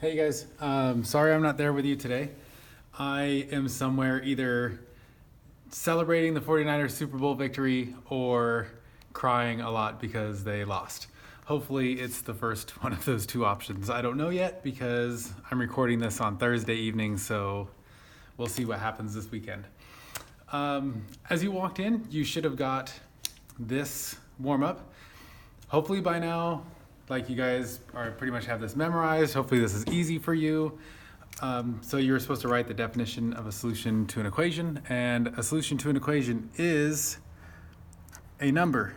Hey guys, sorry I'm not there with you today. I am somewhere either celebrating the 49ers Super Bowl victory or crying a lot because they lost. Hopefully it's the first one of those two options. I don't know yet because I'm recording this on Thursday evening, so we'll see what happens this weekend. As you walked in, you should have got this warm up. Hopefully by now, like you guys are pretty much have this memorized. Hopefully this is easy for you. So you're supposed to write the definition of a solution to an equation, and a solution to an equation is a number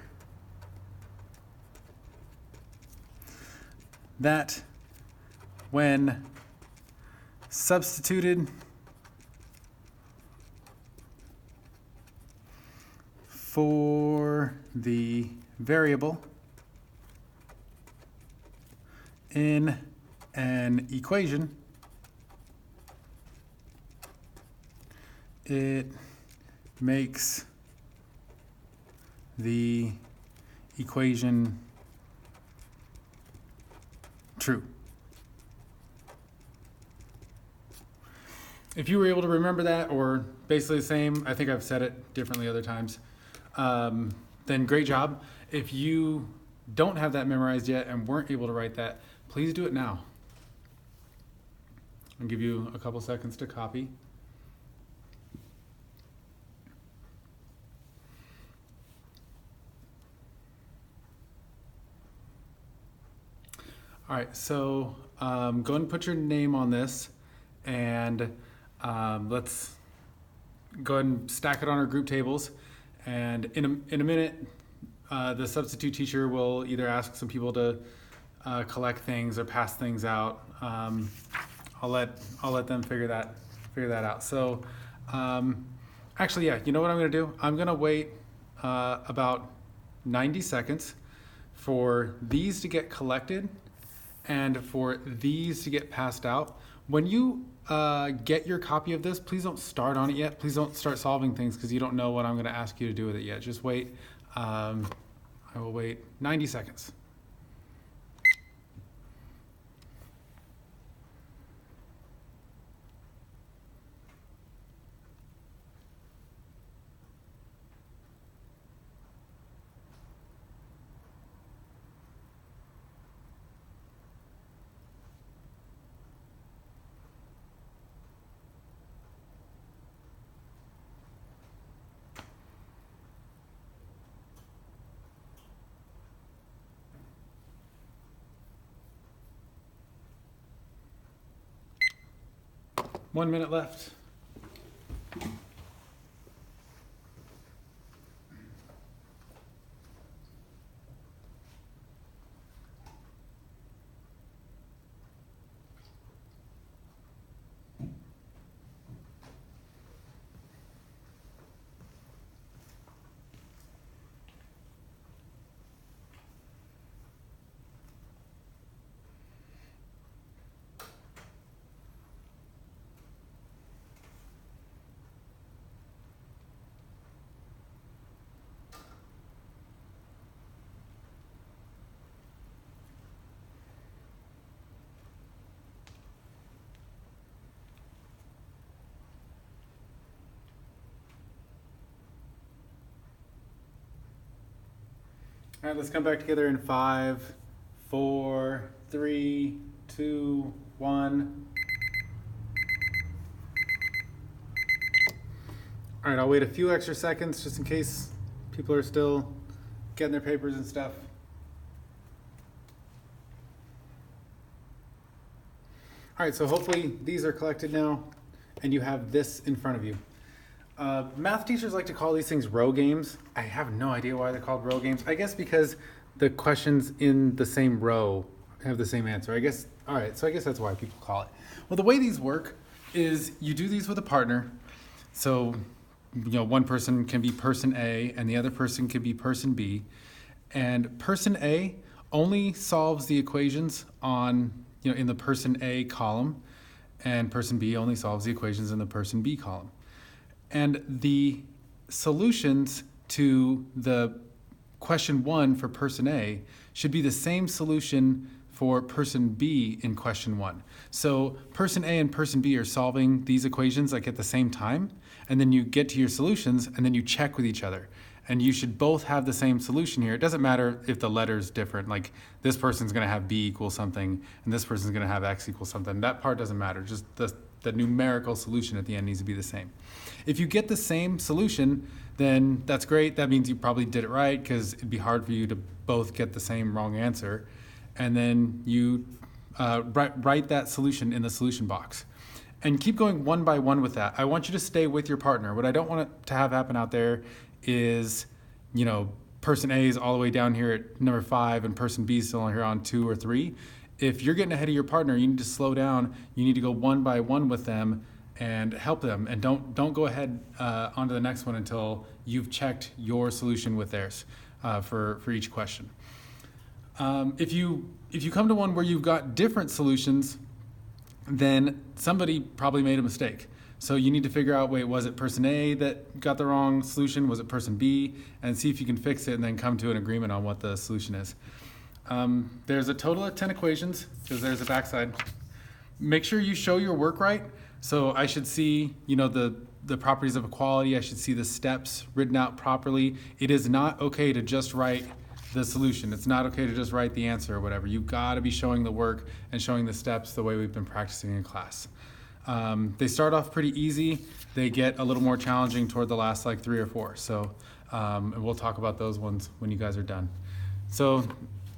that, when substituted for the variable in an equation, it makes the equation true. If you were able to remember that, or basically the same, I think I've said it differently other times, then great job. If you don't have that memorized yet and weren't able to write that, please do it now. I'll give you a couple seconds to copy. All right, so go ahead and put your name on this, and let's go ahead and stack it on our group tables. And in a minute, the substitute teacher will either ask some people to collect things or pass things out. I'll let them figure that out. So actually, yeah, you know what I'm gonna do? I'm gonna wait about 90 seconds for these to get collected and for these to get passed out. When you get your copy of this, please don't start on it yet. Please don't start solving things because you don't know what I'm going to ask you to do with it yet. Just wait. I will wait 90 seconds. One minute left. All right, let's come back together in 5, 4, 3, 2, 1. All right, I'll wait a few extra seconds just in case people are still getting their papers and stuff. All right, so hopefully these are collected now and you have this in front of you. Math teachers like to call these things row games. I have no idea why they're called row games. I guess because the questions in the same row have the same answer. All right, so I guess that's why people call it. Well, the way these work is you do these with a partner. So, one person can be person A and the other person can be person B. And person A only solves the equations in the person A column, and person B only solves the equations in the person B column. And the solutions to the question 1 for person A should be the same solution for person B in question 1. So person A and person B are solving these equations like at the same time, and then you get to your solutions and then you check with each other. And you should both have the same solution here. It doesn't matter if the letter's different, like this person's gonna have B equal something and this person's gonna have X equal something. That part doesn't matter, just the numerical solution at the end needs to be the same. If you get the same solution, then that's great. That means you probably did it right, because it'd be hard for you to both get the same wrong answer. And then you write that solution in the solution box. And keep going one by one with that. I want you to stay with your partner. What I don't want it to have happen out there is, person A is all the way down here at number 5 and person B is still here on 2 or 3. If you're getting ahead of your partner, you need to slow down. You need to go one by one with them and help them. And don't go ahead onto the next one until you've checked your solution with theirs for each question. If you come to one where you've got different solutions, then somebody probably made a mistake. So you need to figure out, wait, was it person A that got the wrong solution? Was it person B? And see if you can fix it and then come to an agreement on what the solution is. There's a total of 10 equations, because there's a backside. Make sure you show your work right. So I should see, the properties of equality. I should see the steps written out properly. It is not okay to just write the solution. It's not okay to just write the answer or whatever. You've got to be showing the work and showing the steps the way we've been practicing in class. They start off pretty easy. They get a little more challenging toward the last 3 or 4. So, and we'll talk about those ones when you guys are done. So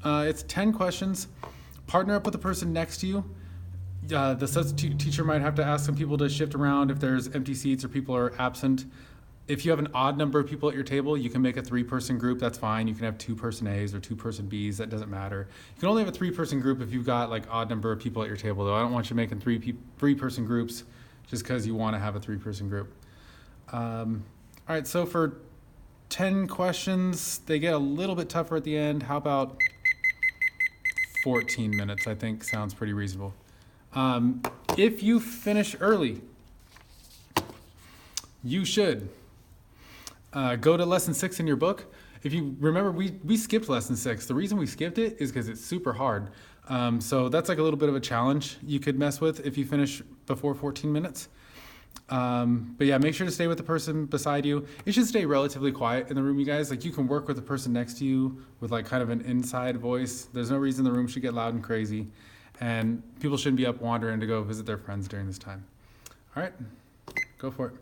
it's 10 questions. Partner up with the person next to you. The substitute teacher might have to ask some people to shift around if there's empty seats or people are absent. If you have an odd number of people at your table, you can make a 3-person group. That's fine. You can have 2-person A's or 2-person B's. That doesn't matter. You can only have a 3-person group if you've got odd number of people at your table, though. I don't want you making 3-person groups just because you want to have a 3-person group. All right, so for 10 questions, they get a little bit tougher at the end. How about 14 minutes? I think sounds pretty reasonable. If you finish early, you should go to lesson 6 in your book. If you remember, we skipped lesson 6. The reason we skipped it is because it's super hard. So that's a little bit of a challenge you could mess with if you finish before 14 minutes. But yeah, make sure to stay with the person beside you. You should stay relatively quiet in the room, you guys. You can work with the person next to you with kind of an inside voice. There's no reason the room should get loud and crazy. And people shouldn't be up wandering to go visit their friends during this time. All right, go for it.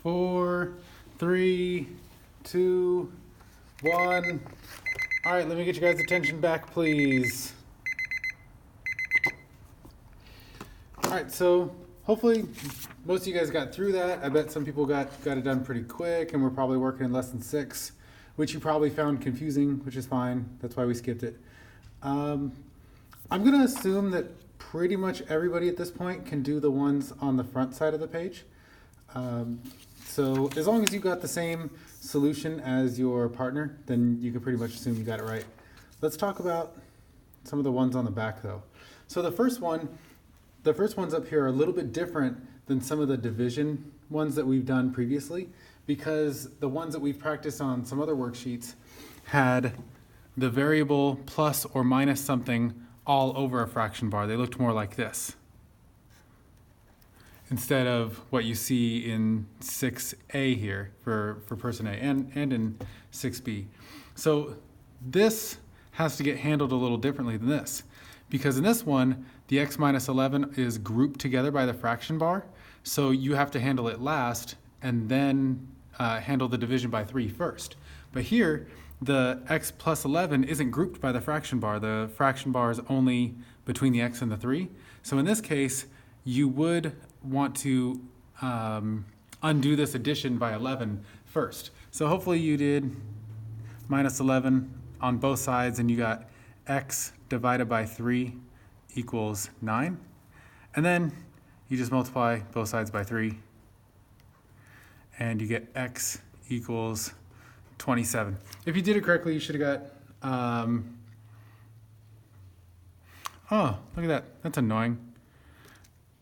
4, 3, 2, 1. All right, let me get you guys' attention back, please. All right, so hopefully most of you guys got through that. I bet some people got it done pretty quick, and we're probably working in lesson 6, which you probably found confusing, which is fine. That's why we skipped it. I'm going to assume that pretty much everybody at this point can do the ones on the front side of the page. So as long as you got the same solution as your partner, then you can pretty much assume you got it right. Let's talk about some of the ones on the back though. So the first ones up here are a little bit different than some of the division ones that we've done previously, because the ones that we've practiced on some other worksheets had the variable plus or minus something all over a fraction bar. They looked more like this, instead of what you see in 6A here for person A and in 6B. So this has to get handled a little differently than this, because in this one, the x minus 11 is grouped together by the fraction bar. So you have to handle it last and then handle the division by 3 first. But here, the x plus 11 isn't grouped by the fraction bar. The fraction bar is only between the x and the 3. So in this case, you would want to undo this addition by 11 first. So hopefully you did minus 11 on both sides, and you got x divided by 3 equals 9. And then you just multiply both sides by 3, and you get x equals 27. If you did it correctly, you should have got, oh, look at that. That's annoying.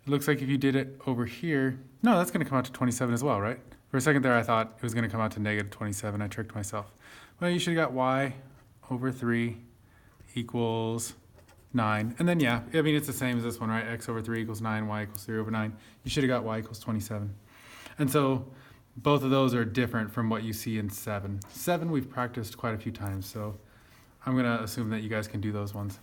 It looks like if you did it over here, no, that's going to come out to 27 as well, right? For a second there, I thought it was going to come out to negative 27. I tricked myself. Well, you should have got y over 3 equals 9. And then, yeah, I mean, it's the same as this one, right? X over 3 equals 9, y equals 3 over 9. You should have got y equals 27. And so both of those are different from what you see in 7. 7 we've practiced quite a few times, so I'm going to assume that you guys can do those ones.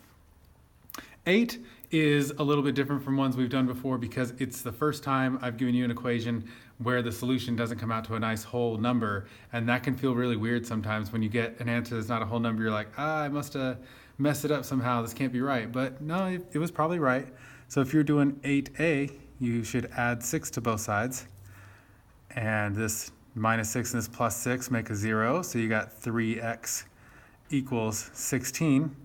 8 is a little bit different from ones we've done before, because it's the first time I've given you an equation where the solution doesn't come out to a nice whole number, and that can feel really weird sometimes when you get an answer that's not a whole number. You're like, I must have messed it up somehow. This can't be right. But no, it was probably right. So if you're doing 8a, you should add 6 to both sides. And this minus 6 and this plus 6 make a 0. So you got 3x equals 16.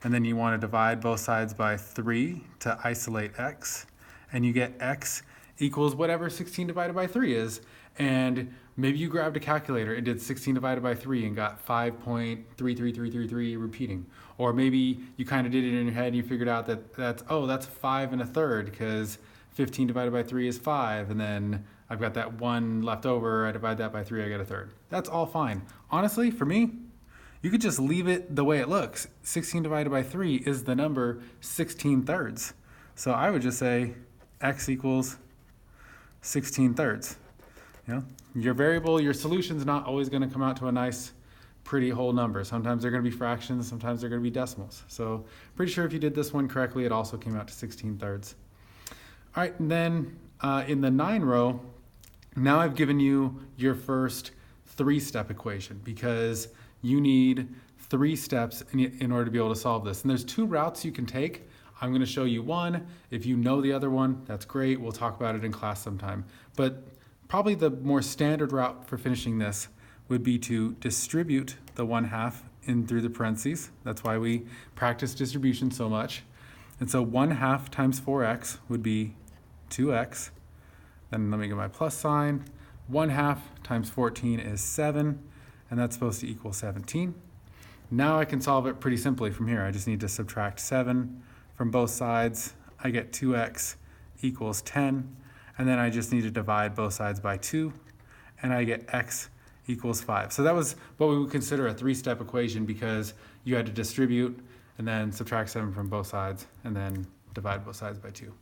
And then you want to divide both sides by 3 to isolate x. And you get x equals whatever 16 divided by 3 is. And maybe you grabbed a calculator and did 16 divided by 3 and got 5.33333 repeating. Or maybe you kind of did it in your head and you figured out that that's 5 1/3, because 15 divided by 3 is 5. And then I've got that 1 left over. I divide that by 3, I get a third. That's all fine. Honestly, for me, you could just leave it the way it looks. 16 divided by 3 is the number 16/3. So I would just say x equals 16/3. You know, your variable, your solution's not always going to come out to a nice, pretty whole number. Sometimes they're going to be fractions, sometimes they're going to be decimals. So pretty sure if you did this one correctly, it also came out to 16/3. All right, and then in the 9 row, now I've given you your first 3-step equation, because you need 3 steps in order to be able to solve this. And there's 2 routes you can take. I'm going to show you one. If you know the other one, that's great. We'll talk about it in class sometime. But probably the more standard route for finishing this would be to distribute the 1/2 in through the parentheses. That's why we practice distribution so much. And so 1/2 times 4x would be 2x. Then let me get my plus sign. 1/2 times 14 is 7, and that's supposed to equal 17. Now I can solve it pretty simply from here. I just need to subtract 7 from both sides. I get 2x equals 10, and then I just need to divide both sides by 2, and I get x equals 5. So that was what we would consider a 3-step equation, because you had to distribute and then subtract 7 from both sides and then divide both sides by 2.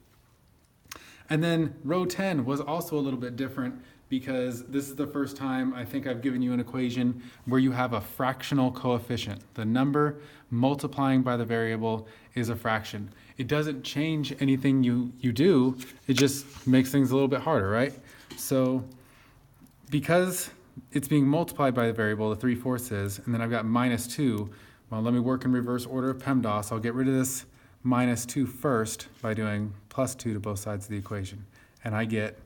And then row 10 was also a little bit different, because this is the first time I think I've given you an equation where you have a fractional coefficient. The number multiplying by the variable is a fraction. It doesn't change anything you do, it just makes things a little bit harder, right? So because it's being multiplied by the variable, the 3/4 is, and then I've got -2, well, let me work in reverse order of PEMDAS. I'll get rid of this -2 first by doing +2 to both sides of the equation. And I get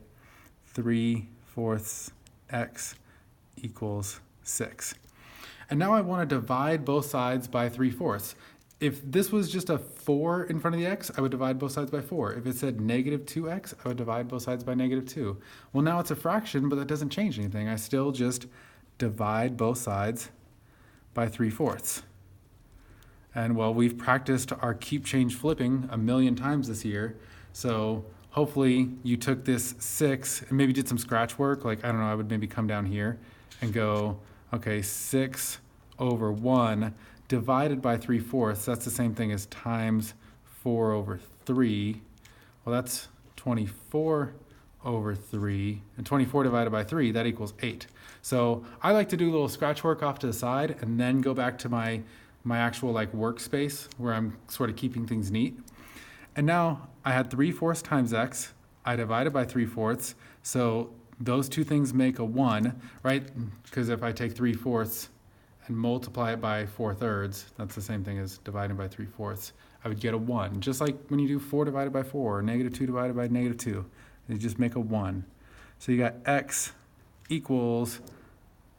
3/4 x equals 6. And now I want to divide both sides by 3/4. If this was just a 4 in front of the x, I would divide both sides by 4. If it said -2x, I would divide both sides by -2. Well, now it's a fraction, but that doesn't change anything. I still just divide both sides by 3/4. And well, we've practiced our keep change flipping a million times this year. So hopefully you took this 6 and maybe did some scratch work. Like, I don't know, I would maybe come down here and go, okay, 6/1 divided by 3/4, that's the same thing as times 4/3. Well, that's 24/3, and 24 divided by 3, that equals 8. So I like to do a little scratch work off to the side and then go back to my actual like workspace where I'm sort of keeping things neat. And now I had 3/4 times x, I divided by 3/4, so those two things make a 1, right? Because if I take 3/4 and multiply it by 4/3, that's the same thing as dividing by 3/4. I would get a 1, just like when you do 4 divided by 4, or -2 divided by -2. You just make a 1. So you got x equals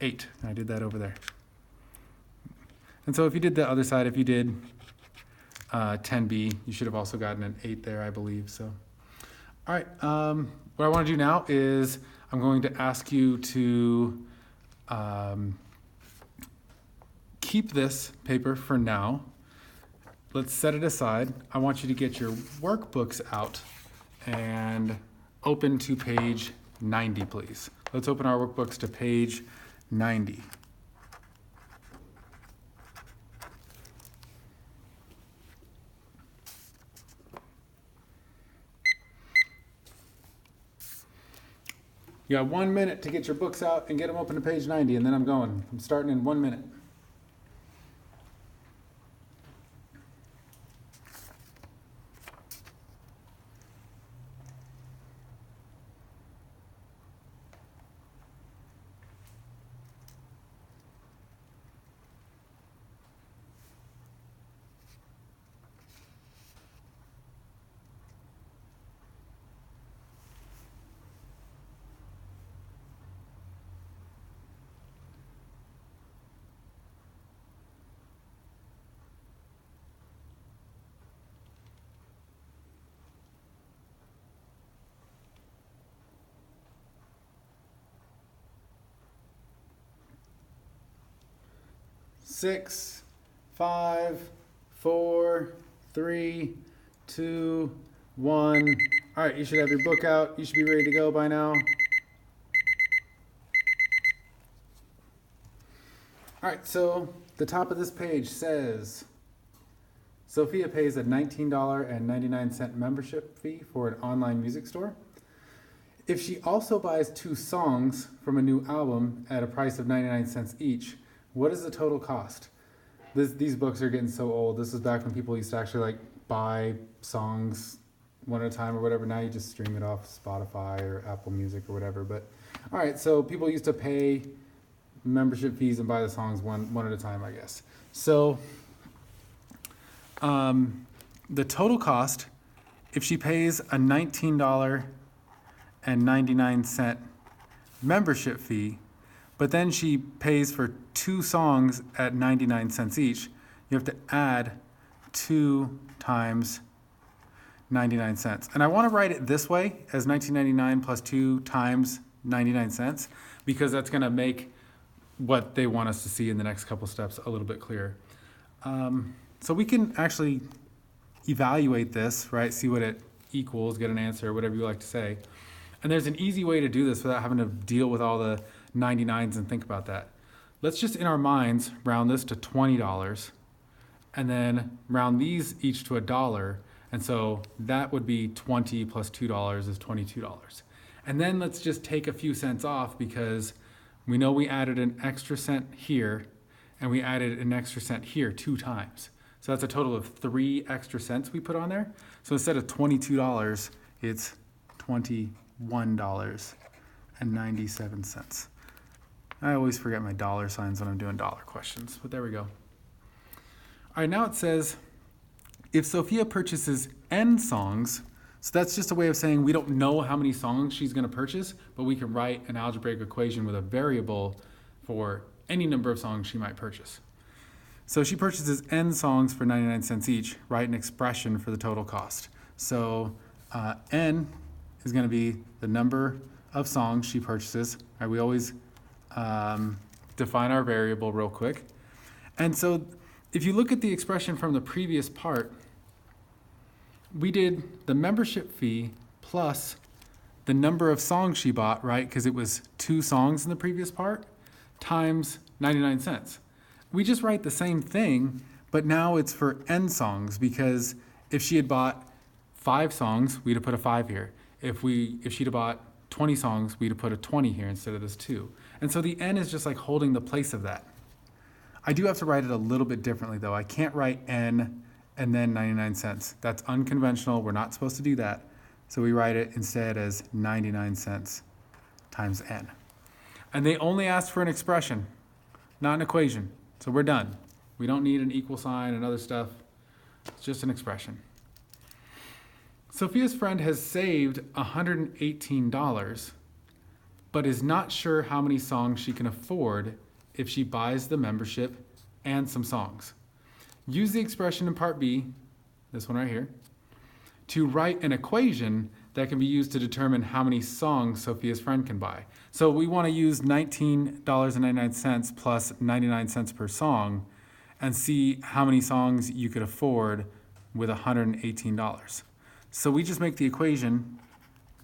8. I did that over there. And so if you did the other side, if you did 10b, you should have also gotten an 8 there, I believe. So, all right, what I want to do now is I'm going to ask you to keep this paper for now. Let's set it aside. I want you to get your workbooks out and open to page 90, please. Let's open our workbooks to page 90. You got 1 minute to get your books out and get them open to page 90, and then I'm going. I'm starting in 1 minute. Six, 5, 4, 3, 2, 1. All right, you should have your book out. You should be ready to go by now. All right, so the top of this page says, Sophia pays a $19.99 membership fee for an online music store. If she also buys 2 songs from a new album at a price of 99 cents each, what is the total cost? These books are getting so old. This is back when people used to actually like buy songs one at a time or whatever. Now you just stream it off Spotify or Apple Music or whatever. But all right, so people used to pay membership fees and buy the songs one at a time, I guess. So the total cost, if she pays a $19.99 membership fee, but then she pays for 2 songs at 99 cents each, you have to add 2 times 99 cents. And I want to write it this way as $19.99 plus 2 times 99 cents, because that's going to make what they want us to see in the next couple steps a little bit clearer. So we can actually evaluate this, right? See what it equals, get an answer, whatever you like to say. And there's an easy way to do this without having to deal with all the 99s and think about that. Let's just in our minds round this to $20 and then round these each to $1. And so that would be 20 plus $2 is $22. And then let's just take a few cents off because we know we added an extra cent here and we added an extra cent here 2 times. So that's a total of 3 extra cents we put on there. So instead of $22, it's $21.99. $1.97. I always forget my dollar signs when I'm doing dollar questions, but there we go. All right, now it says, if Sophia purchases N songs, so that's just a way of saying we don't know how many songs she's going to purchase, but we can write an algebraic equation with a variable for any number of songs she might purchase. So she purchases N songs for 99 cents each, write an expression for the total cost. So N is going to be the number of songs she purchases. Right, we always define our variable real quick. And so if you look at the expression from the previous part, we did the membership fee plus the number of songs she bought, right? Because it was 2 songs in the previous part, times 99 cents. We just write the same thing, but now it's for N songs, because if she had bought 5 songs, we'd have put a 5 here. If she'd have bought 20 songs, we'd have put a 20 here instead of this 2. And so the N is just like holding the place of that. I do have to write it a little bit differently though. I can't write N and then 99 cents. That's unconventional. We're not supposed to do that. So we write it instead as 99 cents times N. And they only asked for an expression, not an equation. So we're done. We don't need an equal sign and other stuff. It's just an expression. Sophia's friend has saved $118, but is not sure how many songs she can afford if she buys the membership and some songs. Use the expression in part B, this one right here, to write an equation that can be used to determine how many songs Sophia's friend can buy. So we want to use $19.99 plus 99 cents per song and see how many songs you could afford with $118. So we just make the equation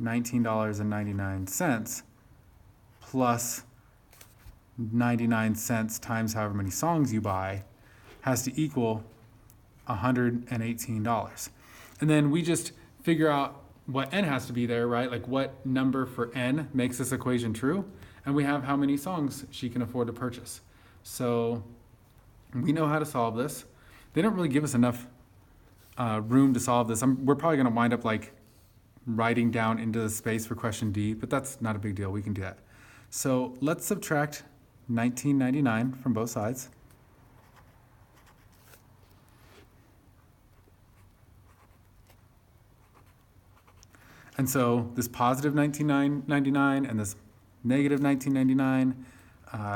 $19.99 plus 99 cents times however many songs you buy has to equal $118. And then we just figure out what N has to be there, right? Like what number for N makes this equation true. And we have how many songs she can afford to purchase. So we know how to solve this. They don't really give us enough room to solve this. We're probably going to wind up like writing down into the space for question D, but that's not a big deal. We can do that. So let's subtract $19.99 from both sides. And so this positive $19.99 and this negative $19.99,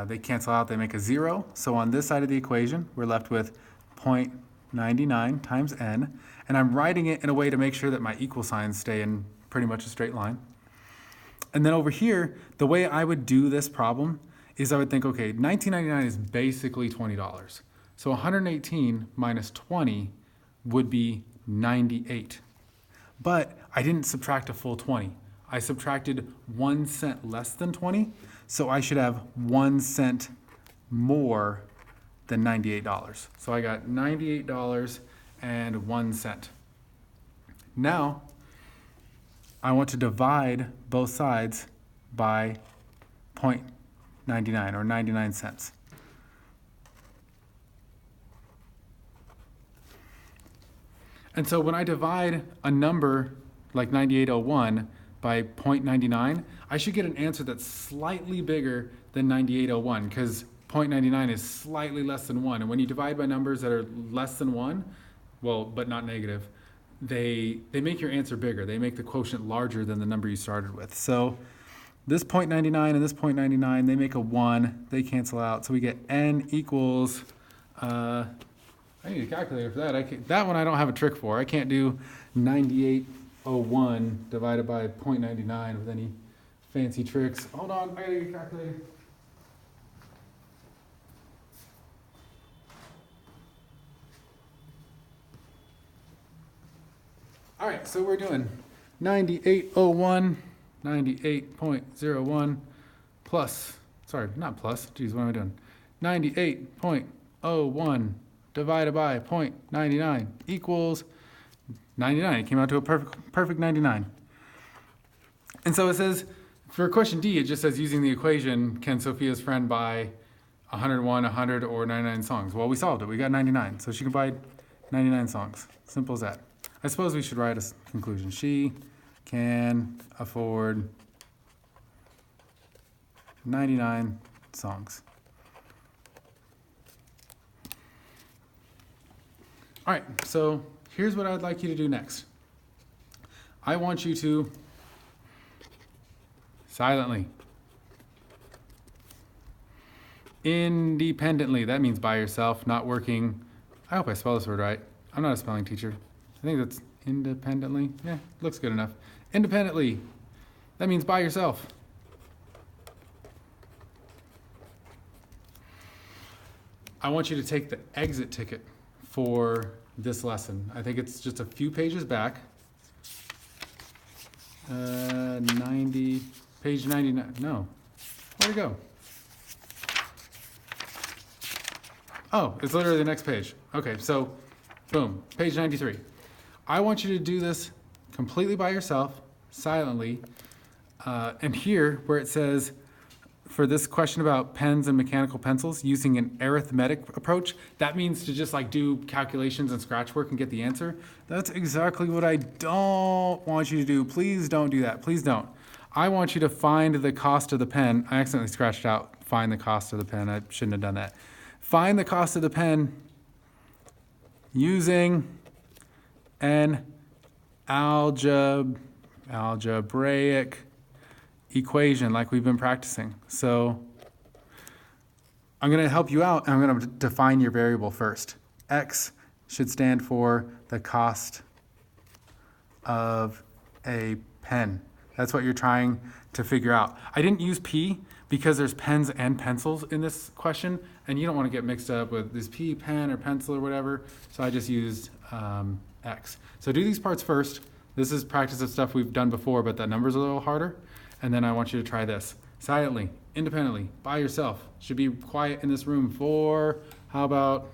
they cancel out, they make a 0. So on this side of the equation, we're left with 0.99 times N. And I'm writing it in a way to make sure that my equal signs stay in pretty much a straight line. And then over here, the way I would do this problem is I would think, okay, $19.99 is basically $20. So 118 minus 20 would be 98. But I didn't subtract a full 20. I subtracted 1 cent less than 20, so I should have 1 cent more than $98. So I got $98 and 1 cent. Now, I want to divide both sides by 0.99 or 99 cents. And so when I divide a number like 9801 by 0.99, I should get an answer that's slightly bigger than 9801 because 0.99 is slightly less than 1. And when you divide by numbers that are less than 1, well, but not negative, they make your answer bigger. They make the quotient larger than the number you started with. So this 0.99 and this 0.99, they make a 1. They cancel out. So we get N equals... I need a calculator for that. That one I don't have a trick for. I can't do 9801 divided by 0.99 with any fancy tricks. Hold on, I gotta get a calculator. All right, so we're doing 9801, 98.01 plus, sorry, not plus, geez, what am I doing? 98.01 divided by 0.99 equals 99. It came out to a perfect 99. And so it says, for question D, it just says using the equation, can Sophia's friend buy 101, 100, or 99 songs? Well, we solved it. We got 99. So she can buy 99 songs. Simple as that. I suppose we should write a conclusion. She can afford 99 songs. All right, so here's what I'd like you to do next. I want you to silently, independently, that means by yourself, not working. I hope I spell this word right. I'm not a spelling teacher. I think that's independently. Yeah, looks good enough. Independently, that means by yourself. I want you to take the exit ticket for this lesson. I think it's just a few pages back. 90, page 99. No, where'd it go? Oh, it's literally the next page. Okay, so boom, page 93. I want you to do this completely by yourself, silently. And here, where it says, for this question about pens and mechanical pencils, using an arithmetic approach, that means to just like do calculations and scratch work and get the answer. That's exactly what I don't want you to do. Please don't do that. Please don't. I want you to find the cost of the pen. I accidentally scratched out, find the cost of the pen. I shouldn't have done that. Find the cost of the pen using an algebraic equation like we've been practicing. So I'm going to help you out, and I'm going to define your variable first. X should stand for the cost of a pen. That's what you're trying to figure out. I didn't use P because there's pens and pencils in this question, and you don't want to get mixed up with this P, pen, or pencil, or whatever, so I just used X. So do these parts first. This is practice of stuff we've done before, but that number's a little harder. And then I want you to try this. Silently, independently, by yourself. Should be quiet in this room for, how about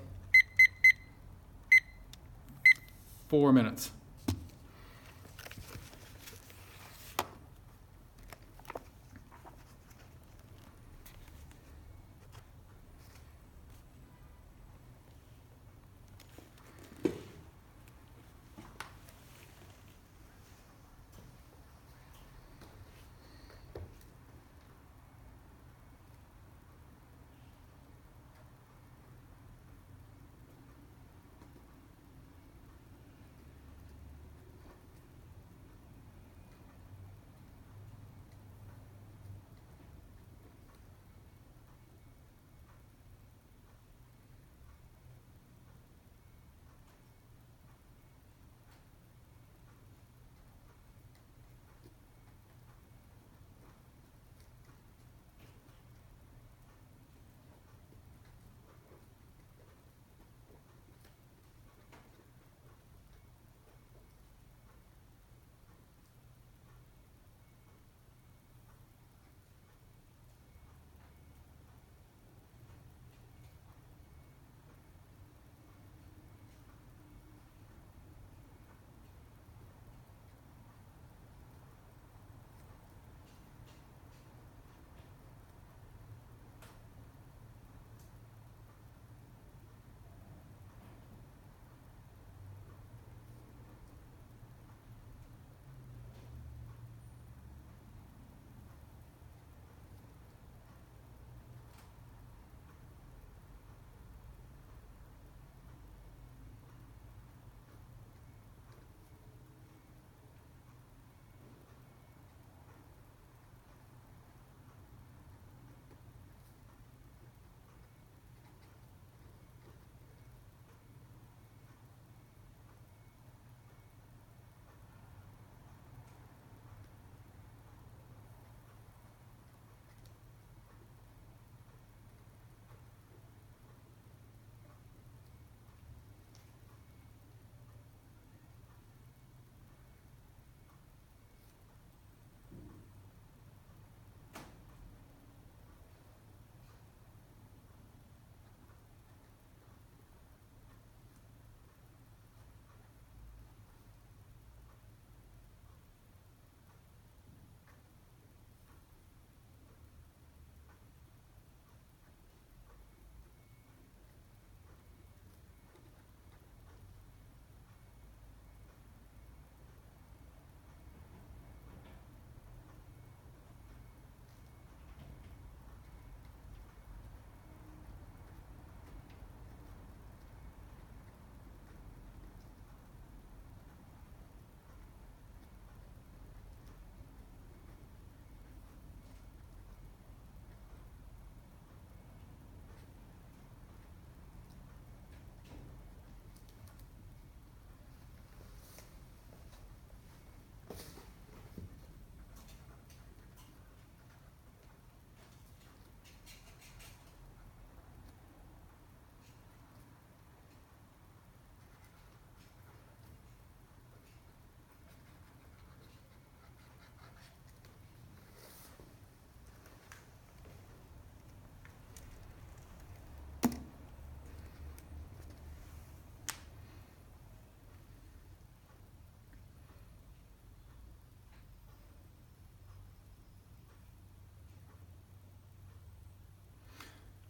4 minutes?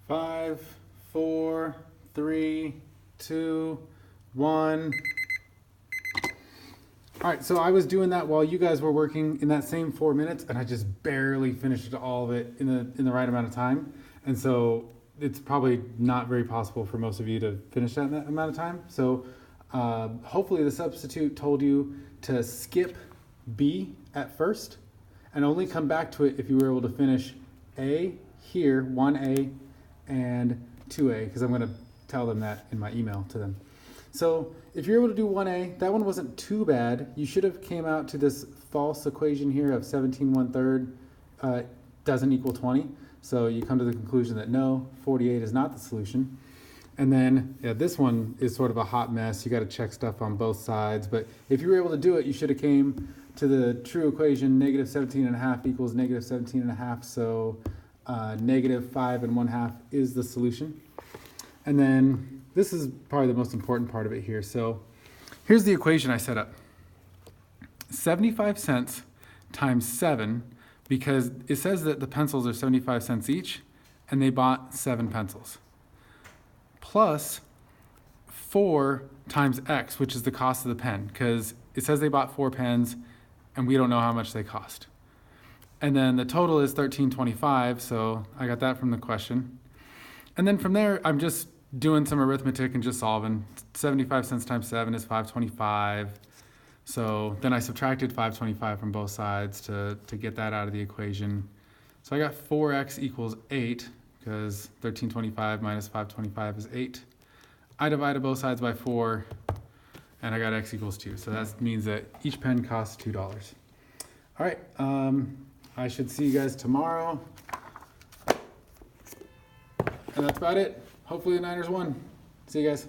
5, 4, 3, 2, 1. All right, so I was doing that while you guys were working in that same 4 minutes, and I just barely finished all of it in the right amount of time. And so it's probably not very possible for most of you to finish that amount of time. So hopefully the substitute told you to skip B at first and only come back to it if you were able to finish A here, 1A and 2A, because I'm going to tell them that in my email to them. So if you're able to do 1A, that one wasn't too bad. You should have came out to this false equation here of 17 1/3 doesn't equal 20. So you come to the conclusion that no, 48 is not the solution. And then this one is sort of a hot mess. You got to check stuff on both sides. But if you were able to do it, you should have came to the true equation, negative 17.5 equals negative 17.5. So negative 5 1/2 is the solution. And then this is probably the most important part of it here. So here's the equation I set up. 75 cents times 7, because it says that the pencils are 75 cents each, and they bought 7 pencils. Plus 4 times X, which is the cost of the pen, because it says they bought 4 pens, and we don't know how much they cost. And then the total is $13.25, so I got that from the question. And then from there, I'm just doing some arithmetic and just solving. 75 cents times 7 is $5.25. So then I subtracted $5.25 from both sides to get that out of the equation. So I got 4x equals 8, because $13.25 minus $5.25 is 8. I divided both sides by 4, and I got x equals 2. So that means that each pen costs $2. All right, I should see you guys tomorrow. And that's about it. Hopefully the Niners won. See you guys.